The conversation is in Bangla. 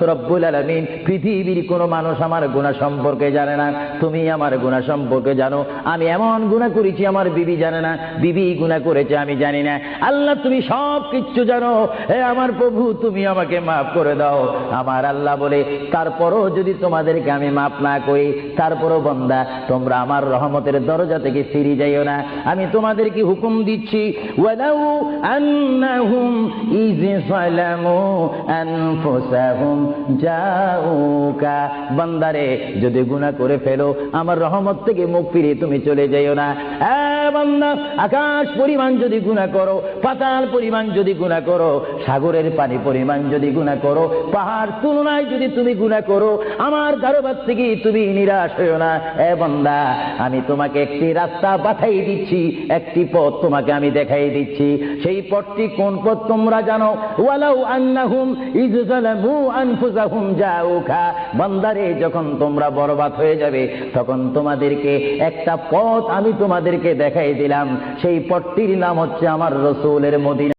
রব্বুল আলামিন পৃথিবীর কোনো মানুষ আমার গুনাহ সম্পর্কে জানে না, তুমি আমার গুনাহ সম্পর্কে জানো। আমি এমন গুনাহ করেছি আমার বিবি জানে না, বিবি গুনাহ করেছে আমি জানি না। আল্লাহ তুমি সব কিচ্ছু জানো, হে আমার প্রভু তুমি আমাকে মাফ করে দাও। আমার আল্লাহ বলে তারপরও যদি তোমাদেরকে আমি মাফ না করি, তারপরও বান্দা তোমরা আমার রহমতের দরজা থেকে ফিরে যাইও না। আমি তোমাদেরকে হুকুম দিচ্ছি, ওয়ালাউ আন্নাহুম ইয যালামু আনফুসাহুম জাউকা, বান্দারে যদি গুনাহ করে ফেলো আমার রহমত থেকে মুখ ফিরিয়ে তুমি চলে যাইও না। বান্দা আকাশ পরিমাণ যদি গুনাহ করো, পাতাল পরিমাণ যদি গুনাহ করো, সাগরের পানি পরিমাণ যদি গুনাহ করো, পাহাড় তুলনায় যদি তুমি গুনাহ করো, আমার দরবার থেকে তুমি নিরাশ হইও না। বান্দা আমি তোমাকে একটি রাস্তা পাঠাই দিচ্ছি, একটি পথ তোমাকে আমি দেখাই দিচ্ছি। সেই পথটি কোন পথ তোমরা জানো? ওয়ালাউ আন্নাহুম ইয যালামু আনফুসাহুম জাউকা, বান্দারে যখন তোমরা বরবাদ হয়ে যাবে তখন তোমাদেরকে একটা পথ আমি তোমাদেরকে দেখাই দিলাম, সেই পথটির নাম হচ্ছে আমার রাসূলের মদিনা।